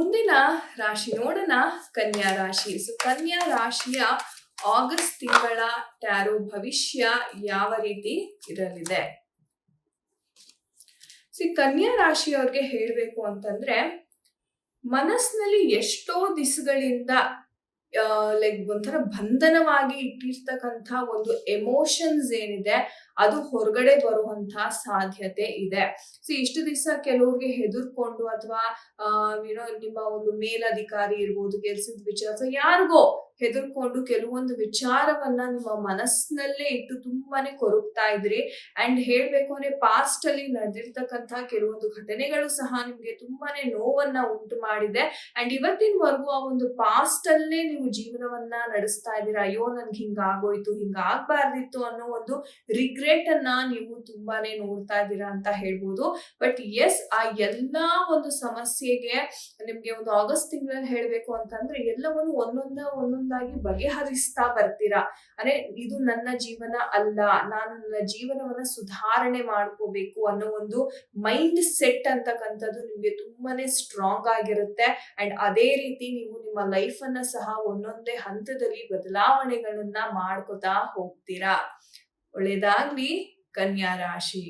ಮುಂದಿನ ರಾಶಿ ನೋಡೋಣ, ಕನ್ಯಾ ರಾಶಿ. ಕನ್ಯಾ ರಾಶಿಯ ಆಗಸ್ಟ್ ತಿಂಗಳ ಟ್ಯಾರೋ ಭವಿಷ್ಯ ಯಾವ ರೀತಿ ಇರಲಿದೆ? ಕನ್ಯಾ ರಾಶಿಯವ್ರಿಗೆ ಹೇಳ್ಬೇಕು ಅಂತಂದ್ರೆ, ಮನಸ್ಸಿನಲ್ಲಿ ಎಷ್ಟೋ ದಿಸಗಳಿಂದ ಒಂಥರ ಬಂಧನವಾಗಿ ಇಟ್ಟಿರ್ತಕ್ಕಂಥ ಒಂದು ಎಮೋಷನ್ಸ್ ಏನಿದೆ ಅದು ಹೊರಗಡೆ ಬರುವಂತ ಸಾಧ್ಯತೆ ಇದೆ. ಇಷ್ಟು ದಿವಸ ಕೆಲವ್ರಿಗೆ ಹೆದರ್ಕೊಂಡು ಅಥವಾ ನಿಮ್ಮ ಒಂದು ಮೇಲಧಿಕಾರಿ ಇರ್ಬೋದು, ಕೆಲ್ಸದ ವಿಚಾರ ಅಥವಾ ಯಾರಿಗೋ ಹೆದರ್ಕೊಂಡು ಕೆಲವೊಂದು ವಿಚಾರವನ್ನ ನಿಮ್ಮ ಮನಸ್ಸಿನಲ್ಲೇ ಇಟ್ಟು ತುಂಬಾನೇ ಕೊರಗ್ತಾ ಇದ್ರಿ. ಅಂಡ್ ಹೇಳ್ಬೇಕು ಅಂದ್ರೆ ಪಾಸ್ಟ್ ಅಲ್ಲಿ ನಡೆದಿರ್ತಕ್ಕಂಥ ಕೆಲವೊಂದು ಘಟನೆಗಳು ಸಹ ನಿಮ್ಗೆ ತುಂಬಾನೇ ನೋವನ್ನ ಉಂಟು ಮಾಡಿದೆ. ಅಂಡ್ ಇವತ್ತಿನವರೆಗೂ ಆ ಒಂದು ಪಾಸ್ಟ್ ಅಲ್ಲೇ ನೀವು ಜೀವನವನ್ನ ನಡೆಸ್ತಾ ಇದ್ದೀರಾ. ಅಯ್ಯೋ ನನ್ಗೆ ಹಿಂಗಾಗೋಯ್ತು, ಹಿಂಗಾಗ್ಬಾರ್ದಿತ್ತು ಅನ್ನೋ ಒಂದು ರಿಗ್ರೆಟ್ ಅನ್ನ ನೀವು ತುಂಬಾನೇ ನೋಡ್ತಾ ಇದ್ದೀರಾ ಅಂತ ಹೇಳ್ಬೋದು. ಬಟ್ ಎಸ್, ಆ ಎಲ್ಲಾ ಒಂದು ಸಮಸ್ಯೆಗೆ ನಿಮ್ಗೆ ಒಂದು ಆಗಸ್ಟ್ ತಿಂಗಳಲ್ಲಿ ಹೇಳ್ಬೇಕು ಅಂತಂದ್ರೆ ಎಲ್ಲವನ್ನು ಒಂದೊಂದಾಗಿ ಬಗೆಹರಿಸ್ತಾ ಬರ್ತೀರಾ. ಅಂದ್ರೆ ಇದು ನನ್ನ ಜೀವನ ಅಲ್ಲ, ನಾನು ನನ್ನ ಜೀವನವನ್ನ ಸುಧಾರಣೆ ಮಾಡ್ಕೋಬೇಕು ಅನ್ನೋ ಒಂದು ಮೈಂಡ್ ಸೆಟ್ ಅಂತಕ್ಕಂಥದ್ದು ನಿಮ್ಗೆ ತುಂಬಾನೇ ಸ್ಟ್ರಾಂಗ್ ಆಗಿರುತ್ತೆ. ಅಂಡ್ ಅದೇ ರೀತಿ ನೀವು ನಿಮ್ಮ ಲೈಫ್ ಅನ್ನ ಸಹ ಒಂದೊಂದೇ ಹಂತದಲ್ಲಿ ಬದಲಾವಣೆಗಳನ್ನ ಮಾಡ್ಕೋತಾ ಹೋಗ್ತೀರಾ. ಒಳ್ಳೇದಾಗ್ಲಿ ಕನ್ಯಾ ರಾಶಿ.